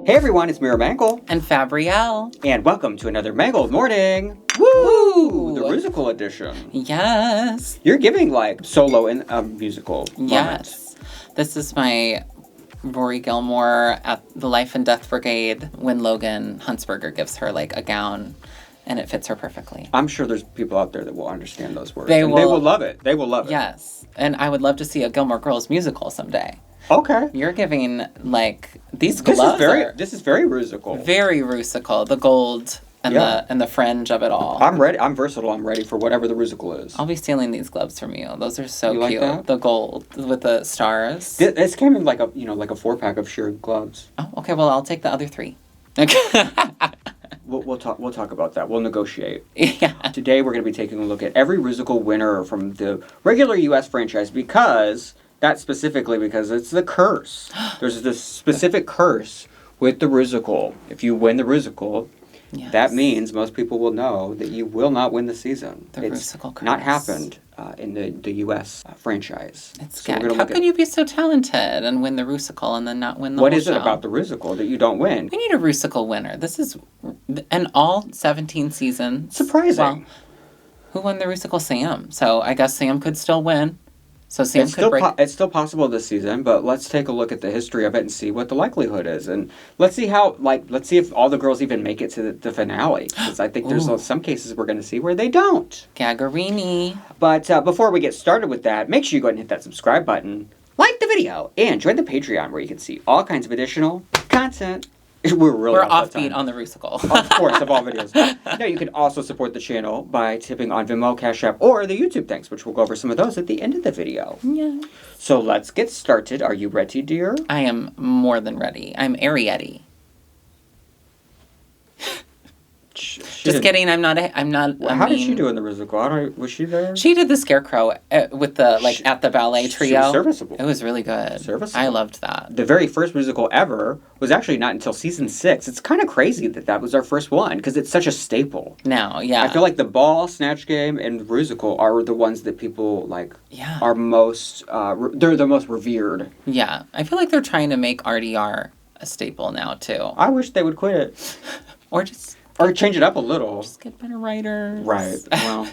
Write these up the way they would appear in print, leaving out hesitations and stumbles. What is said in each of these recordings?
Hey everyone, it's MeraMangle. And Fabrielle. And welcome to another Mangled morning. Woo! The RUSICAL edition. Yes. You're giving like solo in a musical Yes. Moment. This is my Rory Gilmore at the Life and Death Brigade when Logan Huntsberger gives her like a gown and it fits her perfectly. I'm sure there's people out there that will understand those words. They will love it. They will love it. Yes. And I would love to see a Gilmore Girls musical someday. Okay. You're giving like these gloves. This is very RUSICAL. Very RUSICAL. The gold and the fringe of it all. I'm ready. I'm versatile. I'm ready for whatever the RUSICAL is. I'll be stealing these gloves from you. Those are so cute. Like that? The gold with the stars. This came in like a 4-pack of sheer gloves. Oh, okay. Well, I'll take the other 3. Okay. We'll talk about that. We'll negotiate. Yeah. Today we're going to be taking a look at every RUSICAL winner from the regular U.S. franchise because it's the curse. There's this specific curse with the RUSICAL. If you win the RUSICAL, that means most people will know that you will not win the season. The RUSICAL curse. Not happened in the U.S. Franchise. It's sad. How can you be so talented and win the RUSICAL and then not win the What whole is it show? about the RUSICAL that you don't win? We need a RUSICAL winner. This is in all 17 seasons. Surprising. Well, who won the RUSICAL? Sam. So I guess Sam could still win. So Sam could break. It's still possible this season, but let's take a look at the history of it and see what the likelihood is, and let's see if all the girls even make it to the finale. Because I think there's some cases we're going to see where they don't. Gagarini. But before we get started with that, make sure you go ahead and hit that subscribe button, like the video, and join the Patreon where you can see all kinds of additional content. We're offbeat on the RUSICAL. Of course, of all videos. Now, you can also support the channel by tipping on Venmo, CashApp, or the YouTube thanks, which we'll go over some of those at the end of the video. Yeah. So let's get started. Are you ready, dear? I am more than ready. I'm Arietti. Just kidding. I'm not. How did she do in the RUSICAL? Was she there? She did the Scarecrow with the at the ballet trio. She was serviceable. It was really good. Serviceable. I loved that. The very first RUSICAL ever was actually not until season 6. It's kind of crazy that was our first one because it's such a staple. Now, yeah. I feel like the Ball, Snatch Game, and RUSICAL are the ones that people like. Yeah. Are most. They're the most revered. Yeah, I feel like they're trying to make RDR a staple now too. I wish they would quit it, or change it up a little. Just get better writers. Right. Well,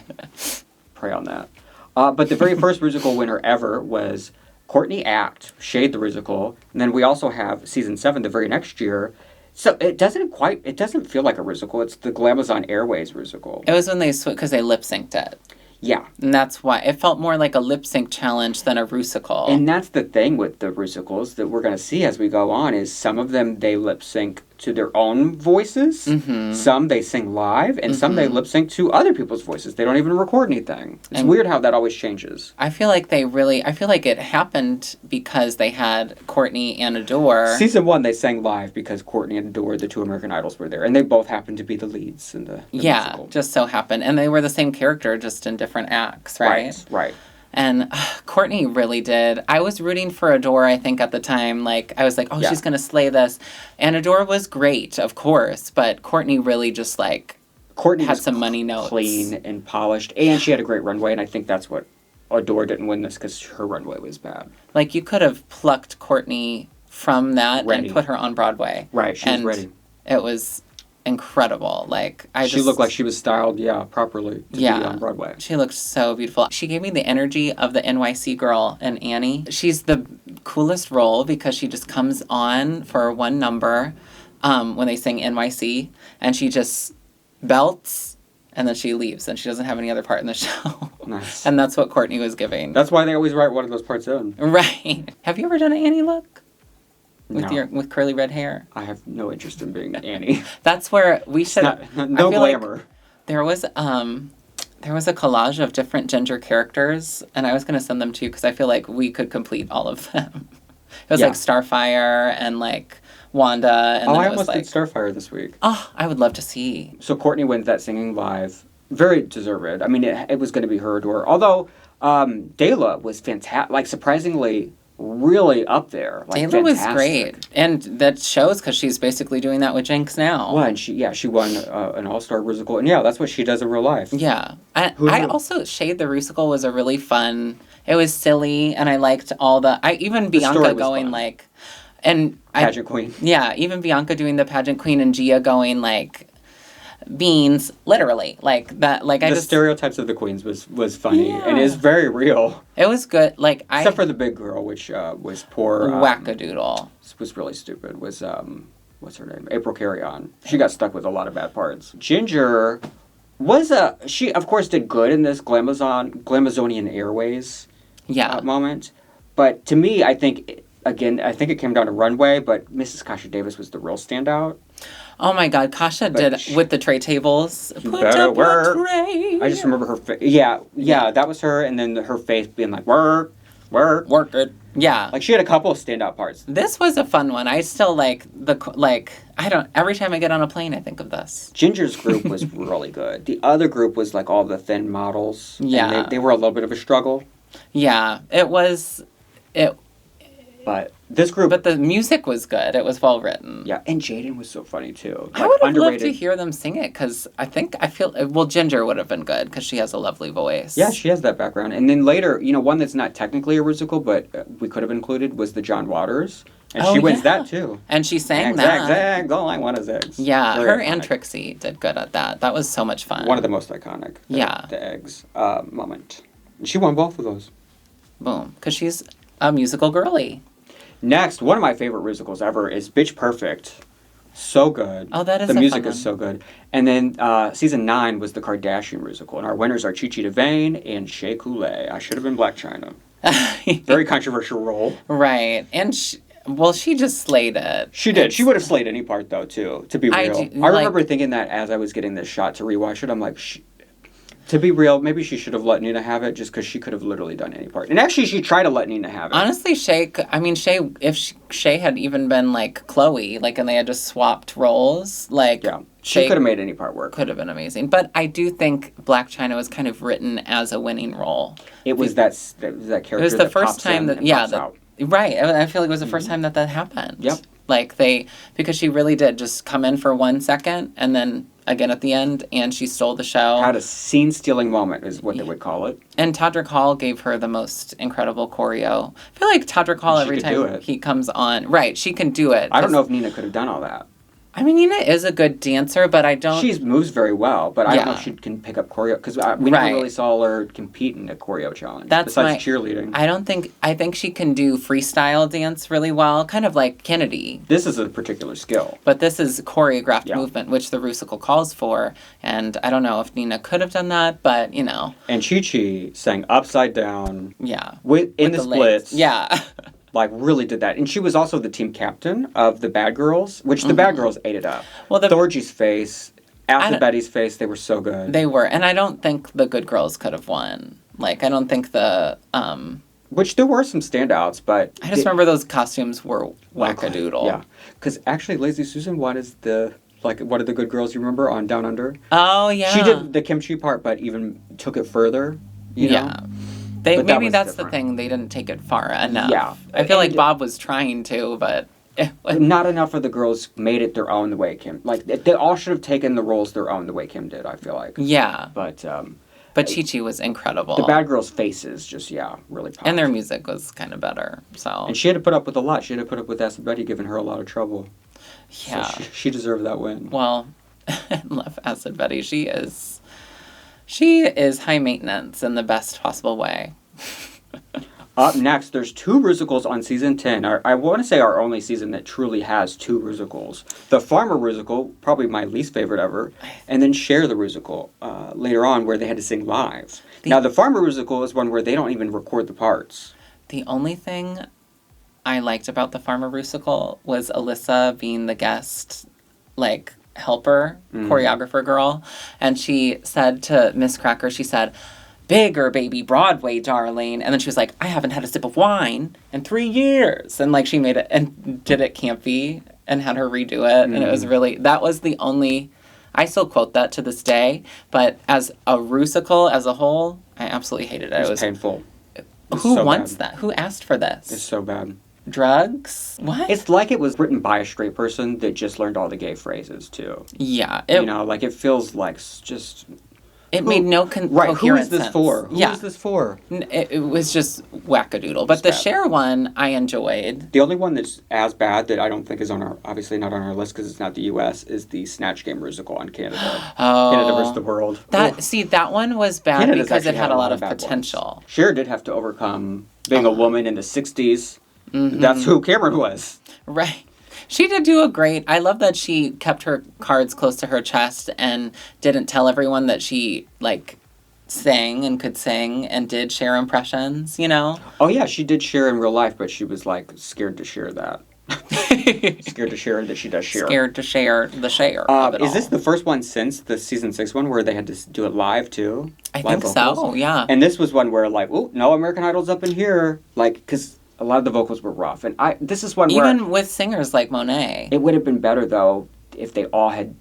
pray on that. But the very first RUSICAL winner ever was Courtney Act, Shea the RUSICAL, and then we also have season 7 the very next year. So it doesn't feel like a RUSICAL. It's the Glamazon Airways RUSICAL. It was when they because they lip synced it. Yeah. And that's why it felt more like a lip sync challenge than a RUSICAL. And that's the thing with the RUSICALs that we're going to see as we go on is some of them they lip sync to their own voices. Mm-hmm. Some they sing live, and some they lip sync to other people's voices. They don't even record anything. It's weird how that always changes. I feel like it happened because they had Courtney and Adore. Season 1 they sang live because Courtney and Adore, the 2 American Idols, were there, and they both happened to be the leads in the musical. Just so happened, and they were the same character, just in different acts, right? Right. And Courtney really did. I was rooting for Adore, I think, at the time. Like, I was like, she's going to slay this. And Adore was great, of course. But Courtney really just, Courtney had some money notes. Clean and polished. And she had a great runway. And I think that's what Adore didn't win this because her runway was bad. Like, you could have plucked Courtney from that and put her on Broadway. Right, she was ready. It was incredible. She looked like she was styled, properly to be on Broadway. She looked so beautiful. She gave me the energy of the NYC girl in Annie. She's the coolest role because she just comes on for one number when they sing NYC, and she just belts, and then she leaves, and she doesn't have any other part in the show. Nice. And that's what Courtney was giving. That's why they always write one of those parts in. Right. Have you ever done an Annie look? No. With curly red hair? I have no interest in being Annie. That's where we should... No glamour. Like there was a collage of different ginger characters, and I was going to send them to you because I feel like we could complete all of them. It was like Starfire and Wanda. And I almost did Starfire this week. Oh, I would love to see. So Courtney wins that singing live. Very deserved. I mean, it was going to be her Adore. Although Dela was fantastic. Surprisingly... really up there. Taylor was great. And that shows because she's basically doing that with Jinx now. Well, and she won an all-star RUSICAL. And that's what she does in real life. Yeah. I also, Shade the RUSICAL was a really fun, it was silly, and I liked all even Bianca going fun. And Pageant queen. Yeah, even Bianca doing the pageant queen and Gia going like beans, literally. Like that, like The stereotypes of the queens was funny and is very real. It was good. Like Except for the big girl, which was poor. Wackadoodle. Was really stupid. Was, what's her name? April Carry-On. She got stuck with a lot of bad parts. Ginger was she of course did good in this Glamazonian Airways moment. But to me, I think it came down to runway, but Mrs. Kasha Davis was the real standout. Oh my God, Kasha did with the tray tables. Put better up work. a tray. I just remember her face. Yeah, that was her, and then her face being like, work it. Yeah. Like, she had a couple of standout parts. This was a fun one. I still every time I get on a plane, I think of this. Ginger's group was really good. The other group was like all the thin models. Yeah. And they were a little bit of a struggle. Yeah, it was. But this group... But the music was good. It was well written. Yeah, and Jaden was so funny, too. I would have loved to hear them sing it, because Ginger would have been good, because she has a lovely voice. Yeah, she has that background. And then later, one that's not technically a musical, but we could have included, was the John Waters. And she wins that, too. And she sang that. Zag, don't like one of Zags. Yeah, Very her iconic. and Trixie did good at that. That was so much fun. One of the most iconic. The eggs moment. And she won both of those. Boom. Because she's a musical girly. Next, one of my favorite musicals ever is Bitch Perfect. So good. Oh, that is the a music fun is so good. And then season 9 was the Kardashian musical, and our winners are Chi Chi DeVayne and Shea Coulee. I should have been Black China. Very controversial role. Right, and she just slayed it. She did. She would have slayed any part though too. To be real, I remember thinking that as I was getting this shot to rewatch it. I'm like, to be real, maybe she should have let Nina have it just because she could have literally done any part. And actually, she tried to let Nina have it. Honestly, Shea, if Shea had even been like Chloe, like, and they had just swapped roles, like, yeah, she could have made any part work. Could have been amazing. But I do think Black China was kind of written as a winning role. It was that character. It was the first time that out. Right. I feel like it was the first time that happened. Yep. Like because she really did just come in for 1 second and then again at the end, and she stole the show. Had a scene-stealing moment is what they would call it. And Todrick Hall gave her the most incredible choreo. I feel like Todrick Hall, every time he comes on... Right, she can do it. I don't know if Nina could have done all that. I mean, Nina is a good dancer, but I don't... She moves very well, but I don't know if she can pick up choreo, because we never really saw her compete in a choreo challenge, besides cheerleading. I think she can do freestyle dance really well, kind of like Kennedy. This is a particular skill. But this is choreographed movement, which the RUSICAL calls for, and I don't know if Nina could have done that, but, And Chi Chi sang Upside Down. Yeah. In the splits. Yeah. Like, really did that. And she was also the team captain of the Bad Girls, which the Bad Girls ate it up. Well, Thorgy's face, After Betty's face, they were so good. They were. And I don't think the Good Girls could have won. Like, I don't think the... Which there were some standouts, but... I just remember those costumes were wackadoodle. Yeah. Because actually, Lazy Susan one is one of the Good Girls, you remember, on Down Under? Oh, yeah. She did the kimchi part, but even took it further, you know? Yeah. Maybe that's the thing. They didn't take it far enough. Yeah. I feel like Bob was trying to, but... Not enough of the girls made it their own the way Kim... Like, they all should have taken the roles their own the way Kim did, I feel like. Yeah. But Chi Chi was incredible. The Bad Girls' faces just, really popped. And their music was kind of better, so... And she had to put up with a lot. She had to put up with Acid Betty giving her a lot of trouble. Yeah. So she deserved that win. Well, I love Acid Betty. She is high maintenance in the best possible way. Up next, there's 2 musicals on season 10. I want to say our only season that truly has 2 musicals. The Farmer musical, probably my least favorite ever, and then Share the musical later on, where they had to sing live. Now, the Farmer musical is one where they don't even record the parts. The only thing I liked about the Farmer musical was Alyssa being the guest, helper, choreographer girl, and she said to Miss Cracker, she said, "Bigger, baby, Broadway, darling." And then she was like, "I haven't had a sip of wine in 3 years." And she made it and did it campy and had her redo it. And it was that was the only, I still quote that to this day. But as a RUSICAL as a whole, I absolutely hated it. It was painful. Who wants that? Who asked for this? It's so bad. Drugs? What? It's like it was written by a straight person that just learned all the gay phrases, too. Yeah. it feels like just... It made no Right, coherent who is this sense. for? Who is this for? It was just wackadoodle. But the Cher one, I enjoyed. The only one that's as bad that I don't think is on our, obviously not on our list because it's not the U.S., is the Snatch Game Rusical on Canada. Oh. Canada versus the world. That one was bad Canada's because it actually had a lot of bad potential. ones. Cher did have to overcome being a woman in the 60s. Mm-hmm. That's who Cameron was. Right. She did do a great... I love that she kept her cards close to her chest and didn't tell everyone that she, like, sang and could sing and did Cher impressions, you know? Oh, yeah, she did Cher in real life, but she was, like, scared to share that. Scared to share that she does Cher. Scared to share the Cher of it Is all. this the first one since the season 6 one where they had to do it live, too? I live think vocals? so, yeah. And this was one where, like, oh, no American Idol's up in here. Like, because... a lot of the vocals were rough. And this is one where... Even with singers like Monet. It would have been better, though, if they all had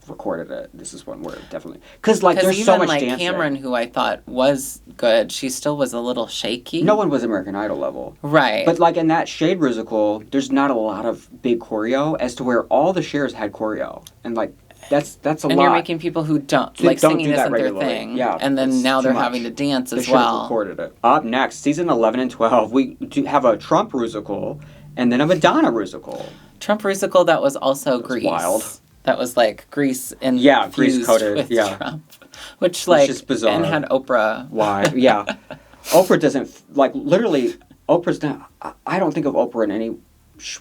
recorded it. This is one where definitely... Because, like, there's so much dancing. Cameron, who I thought was good, she still was a little shaky. No one was American Idol level. Right. But, like, in that Shade Rusical, there's not a lot of big choreo as to where all the shares had choreo. And, like, that's a lot. And you're making people who don't, like, singing isn't their thing. Yeah, and then now they're having to dance as well. They should have recorded it. Up next, season 11 and 12, we do have a Trump Rusical and then a Madonna Rusical. Trump Rusical, that was also Grease. Wild. That was, like, Grease and Grease coated with Trump. Which, like, is bizarre. And had Oprah. Why? Yeah. Oprah doesn't, like, literally, Oprah's not, I don't think of Oprah in any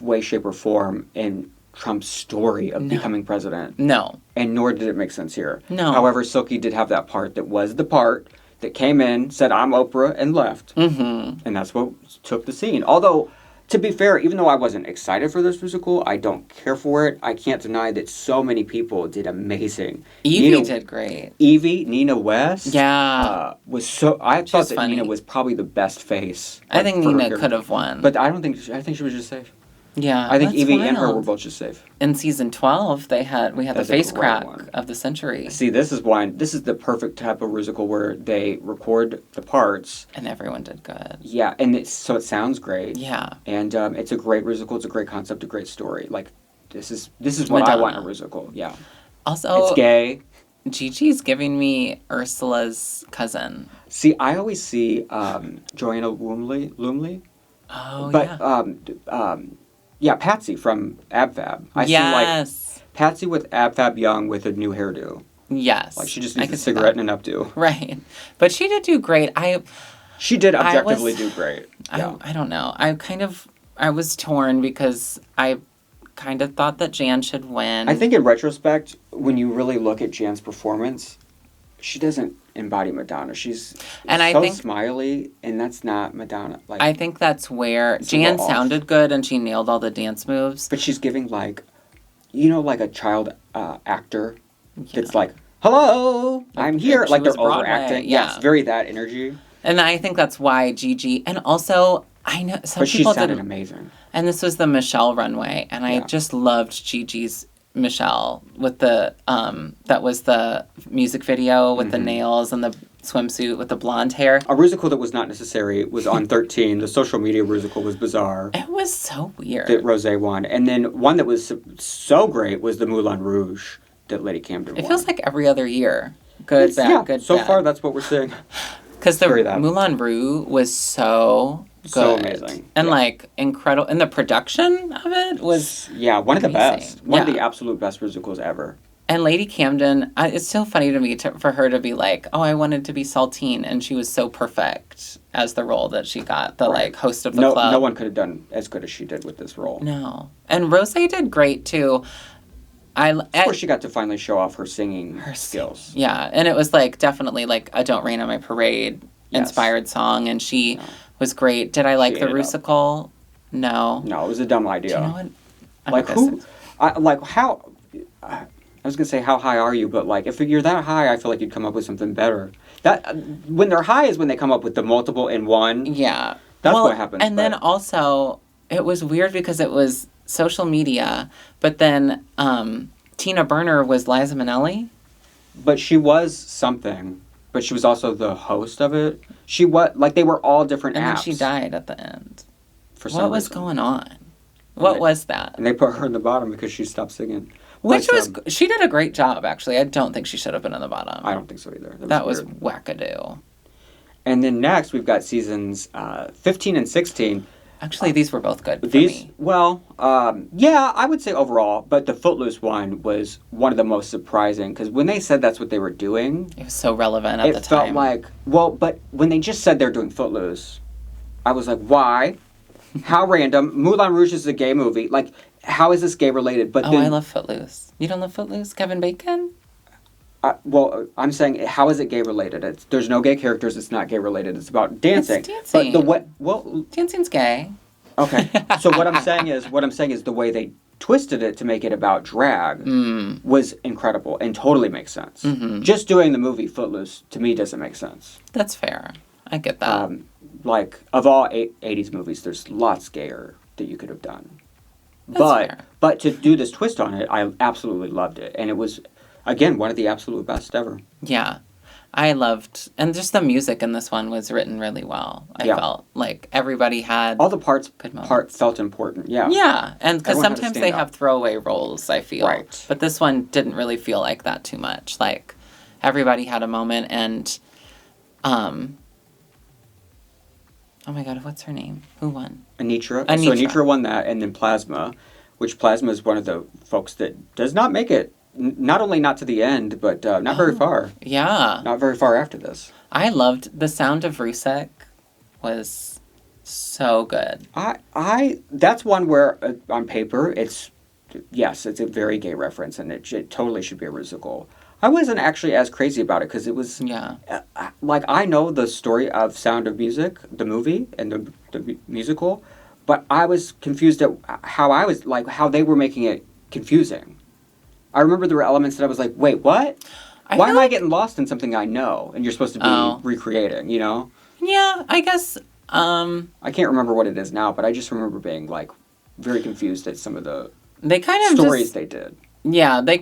way, shape, or form in Trump's story of becoming president. No. And nor did it make sense here. No. However, Silky did have that part that was the part that came in, said, I'm Oprah, and left. Mm-hmm. And that's what took the scene. Although, to be fair, even though I wasn't excited for this musical, I don't care for it. I can't deny that so many people did amazing. Evie did great. Evie, Nina West. Yeah. Was so... I thought that funny. Nina was probably the best face. I think Nina could have won. But I think she was just safe. Yeah, I think that's Evie wild. and her were both just safe. In season 12, we had That's the face a great crack one. of the century. See, this is the perfect type of Rusical where they record the parts. And everyone did good. Yeah, and so it sounds great. Yeah. And it's a great Rusical. It's a great concept, a great story. Like, this is what Madonna. I want in a Rusical. Yeah. Also, it's gay. Gigi's giving me Ursula's cousin. See, I always see Joanna Lumley. Oh, but, yeah, Patsy from AbFab. I see, like, Patsy with AbFab Young with a new hairdo. Yes. Like, she just needs a cigarette and an updo. Right. But she did do great. She did objectively do great. Yeah. I don't know. I was torn because I kind of thought that Jan should win. I think in retrospect, when you really look at Jan's performance, she doesn't embody Madonna. She's smiley, and that's not Madonna. Like, I think that's where Jan sounded good, and she nailed all the dance moves. But she's giving, like, like a child actor that's like, hello, I'm here. Like, they're overacting. Yeah, it's very that energy. And I think that's why Gigi, and also, I know some but people she sounded amazing. And this was the Michelle runway, and I just loved Gigi's Michelle with the that was the music video with the nails and the swimsuit with the blonde hair. A Rusical that was not necessary was on 13. The social media Rusical was bizarre. It was so weird. That Rosé won. And then one that was so great was the Moulin Rouge that Lady Camden won. It feels like every other year. Good, bad, good, so bad. far that's what we're seeing. Because the Moulin Rouge was so good. So amazing. And, like, incredible. And the production of it was one of the best. One of the absolute best Rusicals ever. And Lady Camden, it's so funny to me for her to be like, oh, I wanted to be Saltine. And she was so perfect as the role that she got, the, like, host of the club. No one could have done as good as she did with this role. No. And Rosé did great, too. Of course, she got to finally show off her singing skills. Yeah. And it was, like, definitely, like, a Don't Rain on My Parade inspired song. And she was great. Did I like the Rusical? No. No, it was a dumb idea. Do you know what? How... I was going to say, how high are you? But, like, if you're that high, I feel like you'd come up with something better. When they're high is when they come up with the multiple in one. Yeah. That's what happens. And then also, it was weird because it was social media, but then Tina Burner was Liza Minnelli. But she was something. But she was also the host of it. She was, like, they were all different apps. And then she died at the end. For some reason. What was going on? What was that? And they put her in the bottom because she stopped singing. Which was, she did a great job, actually. I don't think she should have been in the bottom. I don't think so either. That was wackadoo. And then next, we've got seasons 15 and 16. Actually, these were both good for me. Well, yeah, I would say overall, but the Footloose one was one of the most surprising, because when they said that's what they were doing... It was so relevant at the time. It felt like, well, but when they just said they're doing Footloose, I was like, why? How random. Moulin Rouge is a gay movie. Like, how is this gay related? But I love Footloose. You don't love Footloose? Kevin Bacon? Well, I'm saying, how is it gay related? There's no gay characters. It's not gay related. It's about dancing. It's dancing. But dancing's gay. Okay. So what I'm saying is the way they twisted it to make it about drag was incredible and totally makes sense. Mm-hmm. Just doing the movie Footloose to me doesn't make sense. That's fair. I get that. Like, of all 80s movies, there's lots gayer that you could have done. That's fair. But to do this twist on it, I absolutely loved it. And it was, again, one of the absolute best ever. Yeah. I loved, and just the music in this one was written really well. I felt like everybody had all the parts good moments. Felt important. Yeah. Yeah, and because sometimes they have throwaway roles, I feel. Right. But this one didn't really feel like that too much. Like everybody had a moment, and oh my God, what's her name? Who won? Anitra. So Anitra won that, and then Plasma, which Plasma is one of the folks that does not make it. Not only not to the end, but not very far. Yeah. Not very far after this. I loved the sound of RUSICAL was so good. That's one where on paper it's a very gay reference, and it totally should be a RUSICAL. I wasn't actually as crazy about it because it was like, I know the story of Sound of Music, the movie and the musical, but I was confused at how they were making it confusing. I remember there were elements that I was like, wait, what? Why am I getting lost in something I know and you're supposed to be recreating, you know? Yeah, I guess. I can't remember what it is now, but I just remember being like very confused at some of the stories they did. Yeah, they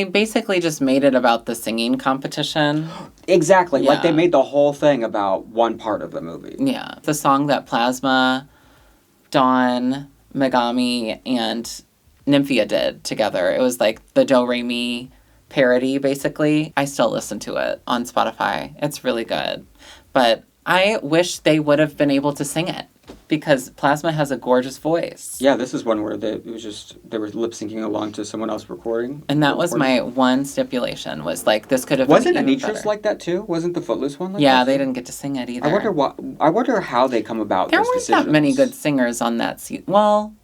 basically just made it about the singing competition. Exactly. Yeah. Like they made the whole thing about one part of the movie. Yeah. The song that Plasma, Dawn, Megami, and Nymphia did together. It was like the Do Re Mi parody, basically. I still listen to it on Spotify. It's really good. But I wish they would have been able to sing it because Plasma has a gorgeous voice. Yeah, this is one where they were lip syncing along to someone else recording. And that was my one stipulation, was like this could have been even Anitra's better. like that too? Wasn't the Footloose one like that? Yeah, they didn't get to sing it either. I wonder how they come about there weren't that many good singers on that season. Well,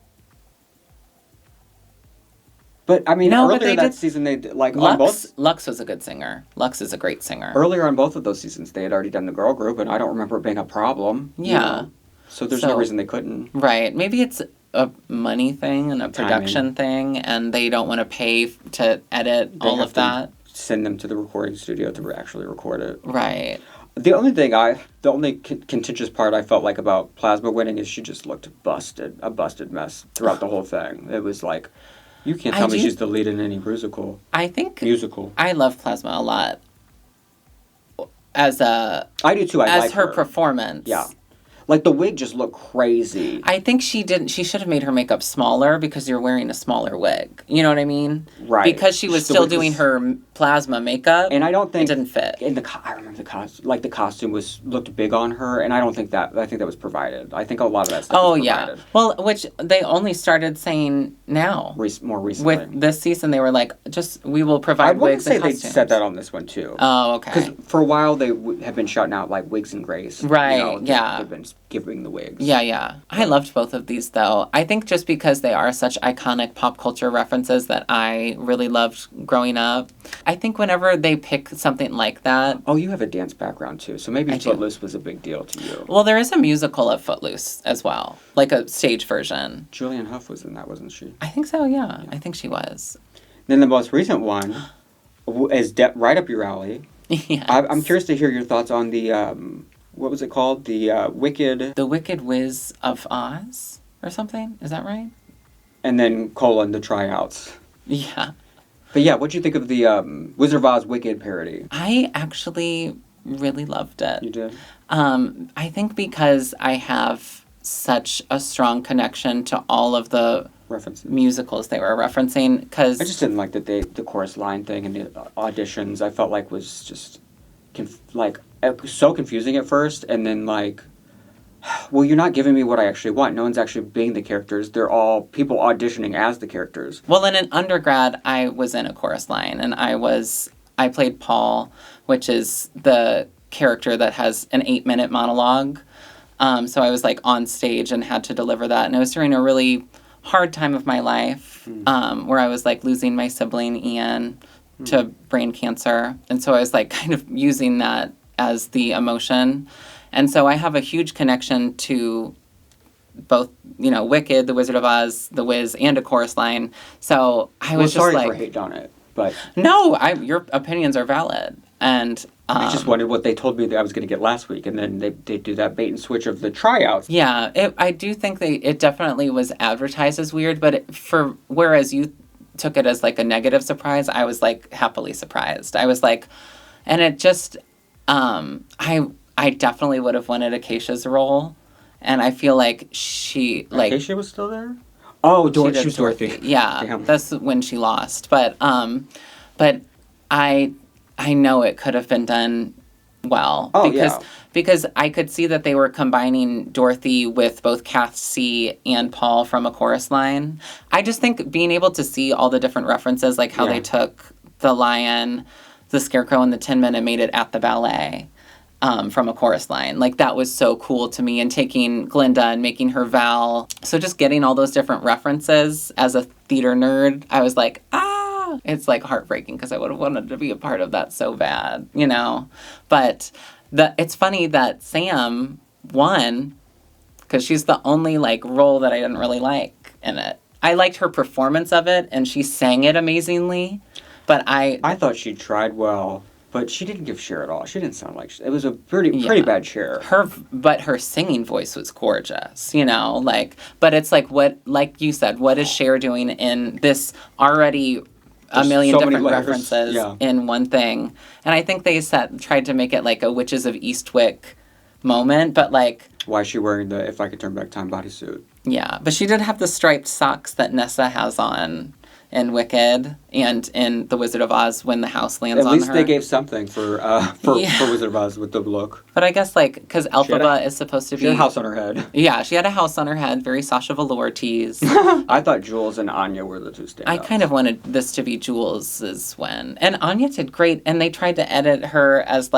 but I mean, earlier that season they did, like Lux, on both. Lux was a good singer. Lux is a great singer. Earlier on both of those seasons, they had already done the girl group, and I don't remember it being a problem. Yeah. You know? So there's no reason they couldn't. Right. Maybe it's a money thing and a production thing, and they don't want to pay to edit all of that. Send them to the recording studio to actually record it. Right. The only contentious part I felt like about Plasma winning is she just looked a busted mess throughout the whole thing. It was like, you can't tell me she's the lead in any musical. I love Plasma a lot. I do too. I like her performance. Yeah. Like, the wig just looked crazy. I think she should have made her makeup smaller because you're wearing a smaller wig. You know what I mean? Right. Because she was still doing her Plasma makeup. And I don't think... It didn't fit. I remember the costume looked big on her, and I think that was provided. I think a lot of that stuff was provided. Yeah. Well, which they only started saying now. More recently. With this season, they were like, we will provide wigs and costumes. They said that on this one, too. Oh, okay. Because for a while, they have been shouting out, like, wigs and grace. Right, you know, yeah. They've been giving the wigs. Yeah. I loved both of these, though. I think just because they are such iconic pop culture references that I really loved growing up. I think whenever they pick something like that... Oh, you have a dance background, too, so maybe Footloose was a big deal to you. Well, there is a musical of Footloose as well, like a stage version. Julianne Hough was in that, wasn't she? I think so, yeah. I think she was. Then the most recent one is right up your alley. Yes. I'm curious to hear your thoughts on the... what was it called? The Wicked... The Wicked Wiz of Oz or something? Is that right? And then the tryouts. Yeah. But yeah, what'd you think of the Wizard of Oz Wicked parody? I actually really loved it. You did? I think because I have such a strong connection to all of the musicals they were referencing. Because I just didn't like that the chorus line thing and the auditions. I felt like was just so confusing at first, and then like, well, you're not giving me what I actually want. No one's actually being the characters. They're all people auditioning as the characters. Well, in an undergrad, I was in a chorus line, and I played Paul, which is the character that has an 8-minute monologue. So I was like on stage and had to deliver that. And it was during a really hard time of my life where I was like losing my sibling Ian to brain cancer. And so I was like kind of using that as the emotion. And so I have a huge connection to both, Wicked, The Wizard of Oz, The Wiz, and a chorus line. So I was sorry just like... for hate on it, but... No, your opinions are valid. And... I just wondered what they told me that I was going to get last week, and then they do that bait and switch of the tryouts. Yeah, I do think it definitely was advertised as weird, but whereas you took it as like a negative surprise, I was like happily surprised. I was like, and it just, I definitely would have wanted Acacia's role, and I feel like Acacia was still there? Oh, she was Dorothy. Yeah, Damn. That's when she lost, but I know it could have been done well. Oh, because I could see that they were combining Dorothy with both Cassie and Paul from a chorus line. I just think being able to see all the different references, like how they took the lion, the scarecrow, and the Tin Men and made it at the ballet from a chorus line. Like, that was so cool to me. And taking Glinda and making her Val. So just getting all those different references as a theater nerd, I was like, it's like heartbreaking because I would have wanted to be a part of that so bad, But it's funny that Sam won because she's the only like role that I didn't really like in it. I liked her performance of it and she sang it amazingly, but I thought she tried well, but she didn't give Cher at all. She didn't sound like it was a pretty bad Cher. But her singing voice was gorgeous, but it's like you said, what is Cher doing in this already a million so different many references in one thing? And I think they tried to make it like a Witches of Eastwick moment, but like... Why is she wearing the If I Could Turn Back Time bodysuit? Yeah, but she did have the striped socks that Nessa has on in Wicked and in The Wizard of Oz when the house lands on her. At least they gave something for Wizard of Oz with the look. But I guess, because Elphaba is supposed to be... She had a house on her head. Yeah, she had a house on her head, very Sasha Velour tease. I thought Jules and Anya were the two standouts. I kind of wanted this to be Jules' win. And Anya did great, and they tried to edit her as,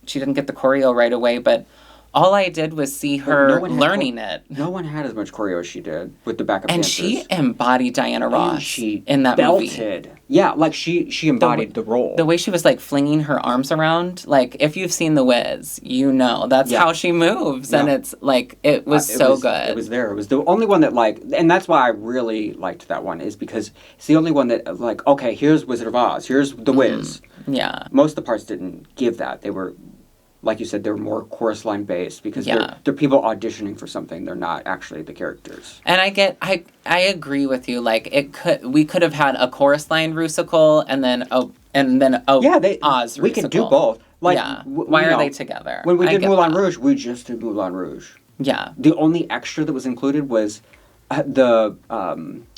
she didn't get the choreo right away, but... All I did was see her learning it. No one had as much choreo as she did with the backup and dancers. She embodied Diana Ross in that belted. movie. Yeah, she embodied the role. The way she was flinging her arms around, if you've seen The Wiz, that's how she moves, and it's it was good. It was there. It was the only one that and that's why I really liked that one is because it's the only one that okay, here's Wizard of Oz, here's The Wiz. Yeah. Most of the parts didn't give that. They were. Like you said, they're more chorus line based because they're people auditioning for something. They're not actually the characters. And I agree with you. We could have had a chorus line RUSICAL and then Oz RUSICAL. We could do both. Why are they together? When we did Moulin Rouge, we just did Moulin Rouge. Yeah. The only extra that was included was the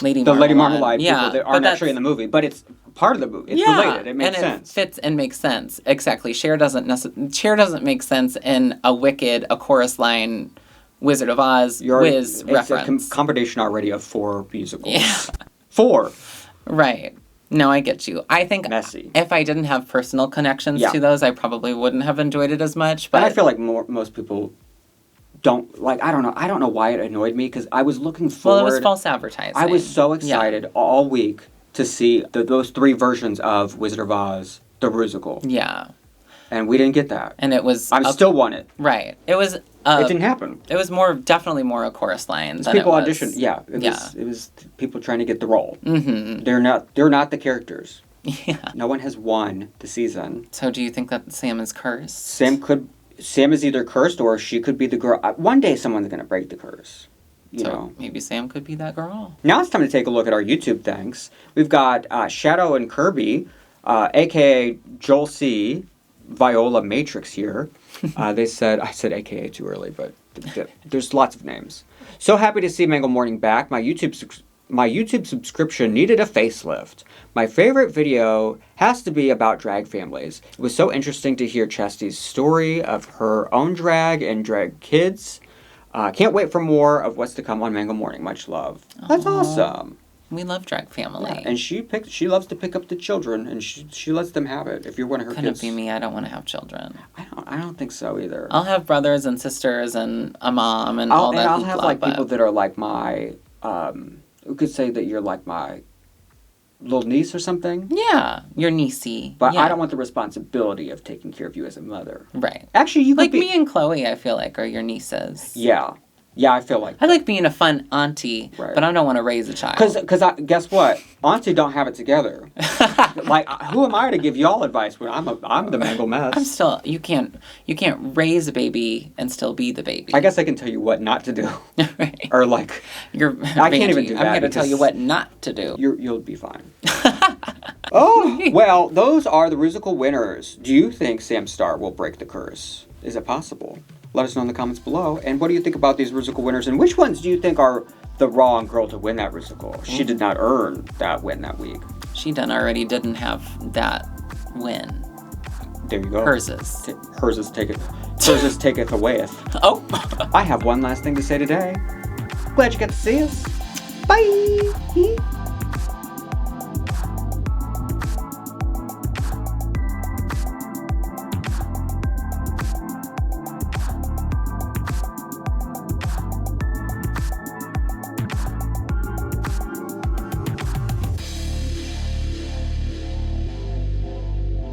Lady Marmalade people that aren't actually in the movie, but it's part of the movie. It's related. It makes sense. It fits and makes sense. Exactly. Cher doesn't make sense in a Wicked, a chorus line, Wizard of Oz, Wiz reference. It's a combination already of 4 musicals. Yeah. 4. Right. No, I get you. I think messy. If I didn't have personal connections to those, I probably wouldn't have enjoyed it as much. But and I feel like most people don't I don't know why it annoyed me because I was looking forward. Well, it was false advertising. I was so excited all week to see those 3 versions of Wizard of Oz, the RUSICAL. Yeah. And we didn't get that. And it was... I still want it. Right. It was... it didn't happen. It was definitely more a chorus line than people it was. auditioned. Yeah. It was people trying to get the role. Mm-hmm. They're not the characters. Yeah. No one has won the season. So do you think that Sam is cursed? Sam is either cursed or she could be the girl. One day someone's going to break the curse. You know. Maybe Sam could be that girl. Now it's time to take a look at our YouTube thanks. We've got Shadow and Kirby, a.k.a. Joel C., Viola Matrix here. I said a.k.a. too early, but there's lots of names. So happy to see Mangle Morning back. My YouTube My YouTube subscription needed a facelift. My favorite video has to be about drag families. It was so interesting to hear Chastity's story of her own drag and drag kids. Can't wait for more of what's to come on Mangle Morning. Much love. That's awesome. We love drag family. Yeah, and she loves to pick up the children, and she lets them have it. If you're one of her kids. Couldn't be me. I don't want to have children. I don't think so either. I'll have brothers and sisters and a mom and all that. And I'll have like people that are like my, who could say that you're like my little niece or something. Yeah, your niecey. But yeah. I don't want the responsibility of taking care of you as a mother. Right. Actually, you could like be... me and Chloe, I feel like, are your nieces. Yeah. Yeah, I feel like I like being a fun auntie, but I don't want to raise a child. Because guess what? Auntie don't have it together. Like, who am I to give y'all advice when I'm the mangle mess? I'm still, you can't raise a baby and still be the baby. I guess I can tell you what not to do. Right. Or like, I can't even do that. I'm going to tell you what not to do. You'll be fine. Oh, well, those are the RUSICAL winners. Do you think Sam Starr will break the curse? Is it possible? Let us know in the comments below. And what do you think about these RUSICAL winners? And which ones do you think are the wrong girl to win that RUSICAL? She did not earn that win that week. She already didn't have that win. There you go. Hers taketh away. Oh. I have one last thing to say today. Glad you got to see us. Bye.